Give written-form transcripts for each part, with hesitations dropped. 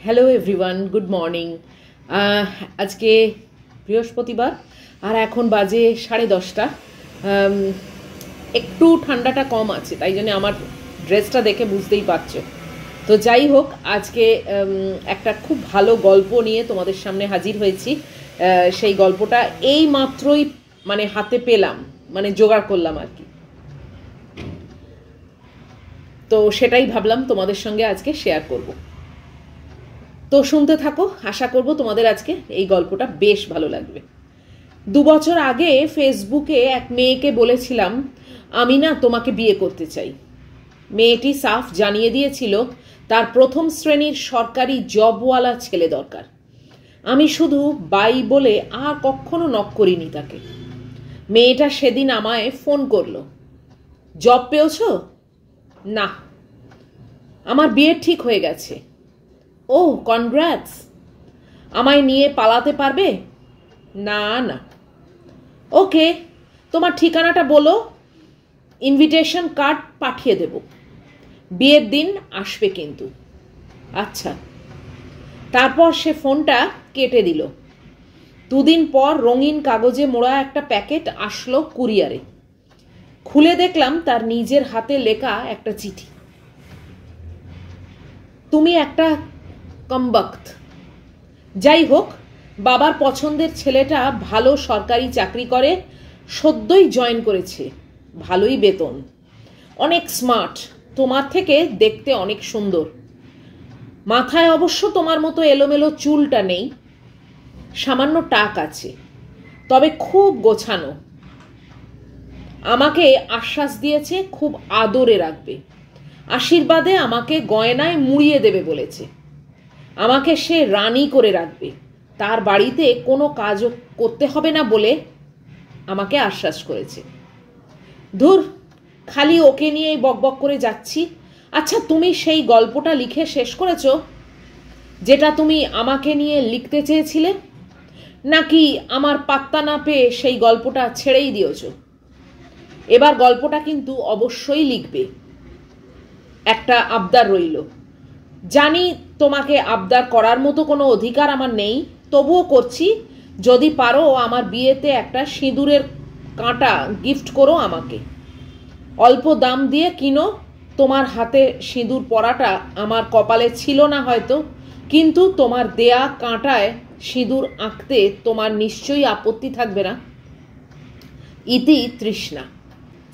Hello everyone, good morning. আজকে বৃহস্পতিবার আর এখন বাজে 10:30। একটু ঠান্ডাটা কম আছে, তাই জন্য আমার ড্রেসটা দেখে বুঝতেই পারছো। তো যাই হোক, আজকে একটা খুব ভালো গল্প নিয়ে তোমাদের সামনে হাজির হয়েছি। সেই গল্পটা এই মাত্রই হাতে পেলাম, জোগাড় করলাম আর কি। তো সেটাই ভাবলাম তোমাদের সঙ্গে আজকে শেয়ার করব। তো শুনতে থাকো, আশা করব তোমাদের আজকে এই গল্পটা বেশ ভালো লাগবে। 2 বছর আগে ফেসবুকে এক মেয়েকে বলেছিলাম, আমি না তোমাকে বিয়ে করতে চাই। মেয়েটি সাফ জানিয়ে দিয়েছিল তার প্রথম শ্রেণীর সরকারি জবওয়ালা ছেলে দরকার। আমি শুধু বাই বলে আর কখনো নক করিনি তাকে। মেয়েটা সেদিন আমায় ফোন করলো, জব পেয়েছো? না। আমার বিয়ে ঠিক হয়ে গেছে। ও, কনগ্রাটস। আমায় নিয়ে পালাতে পারবে? না না। ওকে, তোমার ঠিকানাটা বলো, ইনভিটেশন কার্ড পাঠিয়ে দেব। বিয়ের দিন আসবে কিন্তু। আচ্ছা। তারপর সে ফোনটা কেটে দিল। 2 দিন পর রঙিন কাগজে মোড়া একটা প্যাকেট আসলো কুরিয়ারে। খুলে দেখলাম তার নিজের হাতে লেখা একটা চিঠি। তুমি একটা কমবক্ত। যাই হোক, বাবার পছন্দের ছেলেটা ভালো সরকারি চাকরি করে, সদ্যই জয়েন করেছে, ভালোই বেতন, অনেক স্মার্ট, তোমার থেকে দেখতে অনেক সুন্দর। মাথায় অবশ্য তোমার মতো এলোমেলো চুলটা নেই, সামান্য টাক আছে, তবে খুব গোছানো। আমাকে আশ্বাস দিয়েছে খুব আদরে রাখবে, আশীর্বাদে আমাকে গয়নায় মুড়িয়ে দেবে বলেছে। আমাকে সে রানী করে রাখবে, তার বাড়িতে কোনো কাজও করতে হবে না বলে আমাকে আশ্বাস করেছে। ধুর, খালি ওকে নিয়েই বকবক করে যাচ্ছি। আচ্ছা, তুমি সেই গল্পটা লিখে শেষ করেছো যেটা তুমি আমাকে নিয়ে লিখতে চেয়েছিলে, নাকি আমার পাত্তা না পেয়ে সেই গল্পটা ছেড়েই দিয়েছ? এবার গল্পটা কিন্তু অবশ্যই লিখবে। একটা আবদার রইল। জানি তোমাকে আবদার করার মতো কোনো অধিকার আমার নেই, তবুও করছি। যদি পারো আমার বিয়েতে একটা সিঁদুরের কাঁটা গিফট করো আমাকে। অল্প দাম দিয়ে কিনো। তোমার হাতে সিঁদুর পরাটা আমার কপালে ছিল না হয়তো, কিন্তু তোমার দেয়া কাঁটায় সিঁদুর আঁকতে তোমার নিশ্চয়ই আপত্তি থাকবে না। ইতি তৃষ্ণা।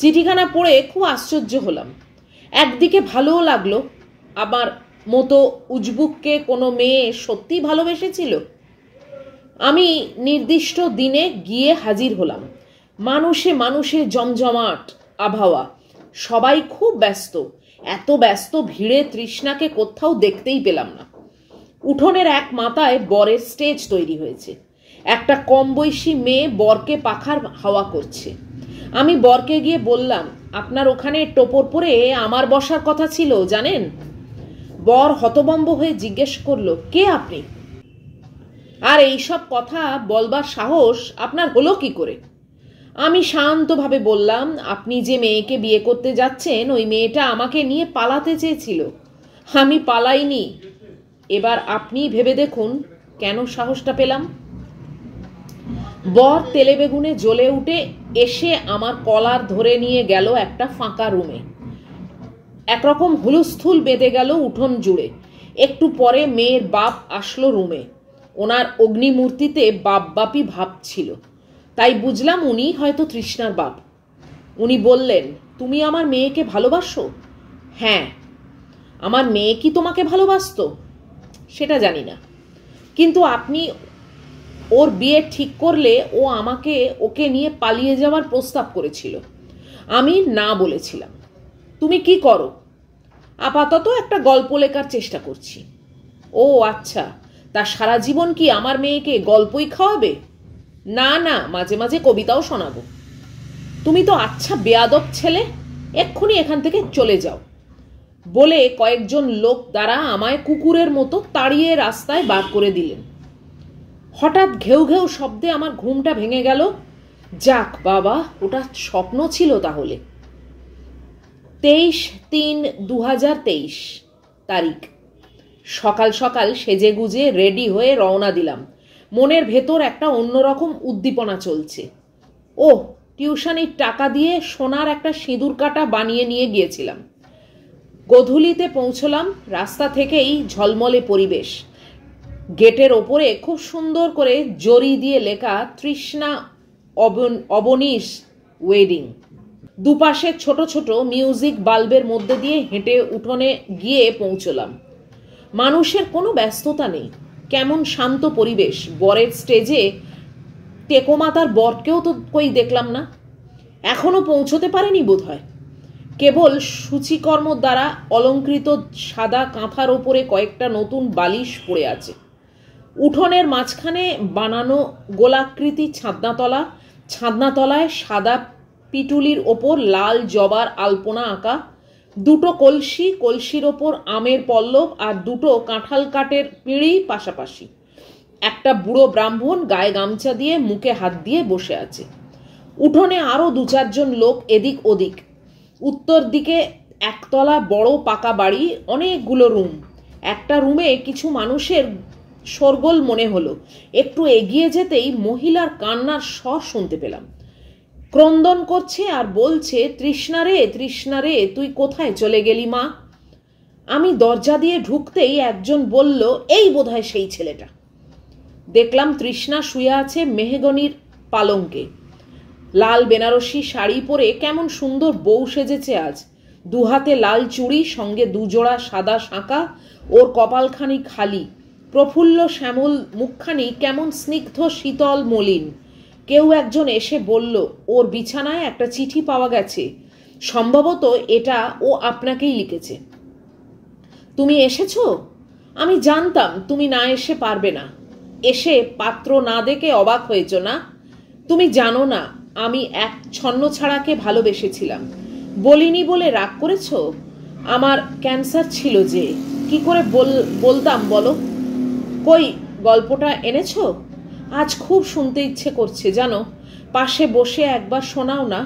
চিঠিখানা পড়ে খুব আশ্চর্য হলাম। একদিকে ভালোও লাগলো, আমার মতো উজবুককে কোনো মেয়ে সত্যি ভালোবেসেছিল। আমি নির্দিষ্ট দিনে গিয়ে হাজির হলাম। মানুষে মানুষে জমজমাট আবহাওয়া, সবাই খুব ব্যস্ত। এত ব্যস্ত ভিড়ে তৃষ্ণাকে কোথাও দেখতেই পেলাম না। উঠোনের এক মাথায় বরের স্টেজ তৈরি হয়েছে। একটা কম বয়সী মেয়ে বরকে পাখার হাওয়া করছে। আমি বরকে গিয়ে বললাম, আপনার ওখানে টোপর পরে আমার বসার কথা ছিল জানেন? বর হতভম্ব হয়ে জিজ্ঞেস করলো, কে আপনি? আর এইসব কথা বলবার সাহস আপনার হলো কি করে? আমি শান্তভাবে বললাম, আপনি যে মেয়েকে বিয়ে করতে যাচ্ছেন ওই মেয়েটা আমাকে নিয়ে পালাতে চেয়েছিল, আমি পালাইনি। এবার আপনি ভেবে দেখুন কেন সাহসটা পেলাম। বর তেলে বেগুনে জ্বলে উঠে এসে আমার কলার ধরে নিয়ে গেল একটা ফাঁকা রুমে। একরকম হুলস্থুল বেঁধে গেল উঠোন জুড়ে। একটু পরে মেয়ের বাপ আসলো রুমে। ওনার অগ্নিমূর্তিতে বাপবাপি ভাব ছিল, তাই বুঝলাম উনি হয়তো তৃষ্ণার বাপ। উনি বললেন, তুমি আমার মেয়েকে ভালোবাসো? হ্যাঁ। আমার মেয়ে কি তোমাকে ভালোবাসতো? সেটা জানি না, কিন্তু আপনি ওর বিয়ে ঠিক করলে ও আমাকে ওকে নিয়ে পালিয়ে যাওয়ার প্রস্তাব করেছিল। আমি না বলেছিলাম। তুমি কি করো? আপাতত একটা গল্প লেখার চেষ্টা করছি। ও আচ্ছা, তা সারা জীবন কি আমার মেয়েকে গল্পই খাওয়াবে? না না, মাঝে মাঝে কবিতাও শোনাবো। তুমি তো আচ্ছা বেয়াদব ছেলে, এক্ষুনি এখান থেকে চলে যাও বলে কয়েকজন লোক দ্বারা আমায় কুকুরের মতো তাড়িয়ে রাস্তায় বার করে দিলেন। হঠাৎ ঘেউ ঘেউ শব্দে আমার ঘুমটা ভেঙে গেল। যাক বাবা, ওটা স্বপ্ন ছিল তাহলে। 23/3/2023 তারিখ, সকাল সকাল সেজে গুজে রেডি হয়ে রওনা দিলাম। মনের ভেতর একটা অন্যরকম উদ্দীপনা চলছে। ও টিউশনির টাকা দিয়ে সোনার একটা সিঁদুর কাটা বানিয়ে নিয়ে গিয়েছিলাম। গোধূলিতে পৌঁছলাম। রাস্তা থেকেই ঝলমলে পরিবেশ। গেটের ওপরে খুব সুন্দর করে জরি দিয়ে লেখা তৃষ্ণা অবনীশ ওয়েডিং। দুপাশে ছোট ছোট মিউজিক বাল্বের মধ্যে দিয়ে হেঁটে উঠোনে গিয়ে পৌঁছলাম। মানুষের কোনো ব্যস্ততা নেই, কেমন শান্ত পরিবেশ। বরের স্টেজে টেকোমাতার বরকেও তো কই দেখলাম না, এখনো পৌঁছতে পারেনি বোধ হয়। কেবল সূচিকর্ম দ্বারা অলঙ্কৃত সাদা কাঁথার ওপরে কয়েকটা নতুন বালিশ পড়ে আছে। উঠোনের মাঝখানে বানানো গোলাকৃতি ছাদনাতলা, ছাদনাতলায় সাদা পিটুলির ওপর লাল জবার আলপনা আঁকা, দুটো কলসি, কলসির ওপর আমের পল্লব আর দুটো কাঁঠাল কাঠের পিঁড়ি পাশাপাশি। একটা বুড়ো ব্রাহ্মণ গায়ে গামছা দিয়ে মুখে হাত দিয়ে বসে আছে। উঠোনে আরও 2-4 লোক এদিক ওদিক। উত্তর দিকে একতলা বড় পাকা বাড়ি, অনেকগুলো রুম। একটা রুমে কিছু মানুষের শোরগোল মনে হলো। একটু এগিয়ে যেতেই মহিলার কান্নার স্বর শুনতে পেলাম। ক্রন্দন করছে আর বলছে, তৃষ্ণা রে, তৃষ্ণা রে, তুই কোথায় চলে গেলি মা? আমি দরজা দিয়ে ঢুকতেই একজন বলল, এই বোধহয় সেই ছেলেটা। দেখলাম তৃষ্ণা শুয়ে আছে মেহগনির পালঙ্কে। লাল বেনারসি শাড়ি পরে কেমন সুন্দর বউ সেজেছে আজ। দুহাতে লাল চুড়ি, সঙ্গে 2 জোড়া সাদা শাঁকা। ওর কপালখানি খালি, প্রফুল্ল শ্যামল মুখখানি কেমন স্নিগ্ধ শীতল মলিন। কেউ একজন এসে বলল, ওর বিছানায় একটা চিঠি পাওয়া গেছে, সম্ভবত এটা ও আপনাকেই লিখেছে। তুমি এসেছো? আমি জানতাম তুমি না এসে পারবে না। এসে পাত্র না দেখে অবাক হয়েছ না? তুমি জানো না আমি এক ছন্নছাড়াকে ভালোবেসেছিলাম। বলিনি বলে রাগ করেছ? আমার ক্যান্সার ছিল যে, কি করে বলতাম বলো? কই গল্পটা এনেছো? আজ খুব শুনতে ইচ্ছে করছে জানো। পাশে বসে একবার শোনাও না।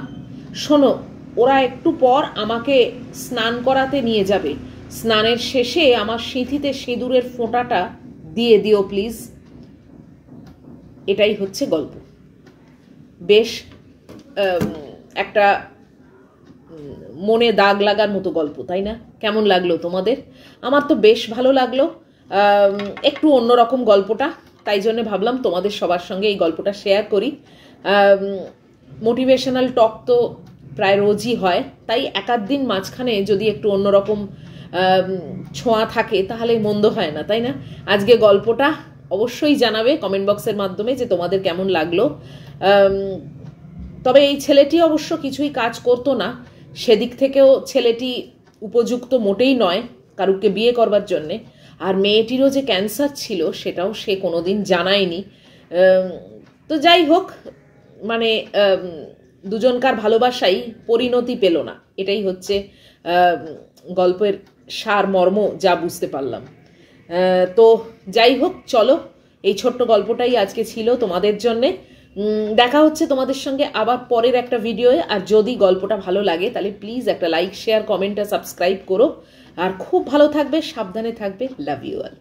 শোনো, ওরা একটু পর আমাকে স্নান করাতে নিয়ে যাবে। স্নানের শেষে আমার সিঁথিতে সিঁদুরের ফোঁটাটা দিয়ে দিও প্লিজ। এটাই হচ্ছে গল্প। বেশ একটা মনে দাগ লাগার মতো গল্প, তাই না? কেমন লাগলো তোমাদের? আমার তো বেশ ভালো লাগলো। একটু অন্যরকম গল্পটা, তাই জন্য ভাবলাম তোমাদের সবার সঙ্গে এই গল্পটা শেয়ার করি। মোটিভেশনাল টক তো প্রায় রোজই হয়, তাই 1-8 দিন মাঝখানে যদি একটু অন্যরকম ছোঁয়া থাকে তাহলে মন্দ হয় না, তাই না? আজকে গল্পটা অবশ্যই জানাবে কমেন্ট বক্সের মাধ্যমে যে তোমাদের কেমন লাগলো। তবে এই ছেলেটি অবশ্য কিছুই কাজ করতো না, সেদিক থেকেও ছেলেটি উপযুক্ত মোটেই নয় কারুকে বিয়ে করবার জন্যে। আর মেয়েটিরও যে ক্যান্সার ছিল সেটাও সে কোনোদিন জানায়নি। তো যাই হোক, মানে দুজনকার ভালোবাসাই পরিণতি পেল না, এটাই হচ্ছে গল্পের সার মর্ম, যা বুঝতে পারলাম। তো যাই হোক, চলো, এই ছোট্ট গল্পটাই আজকে ছিল তোমাদের জন্যে। দেখা হচ্ছে তোমাদের সঙ্গে আবার পরের একটা ভিডিওয়ে। আর যদি গল্পটা ভালো লাগে তাহলে প্লিজ একটা লাইক, শেয়ার, কমেন্ট আর সাবস্ক্রাইব করো। আর খুব ভালো থাকবে, সাবধানে থাকবে। Love you all.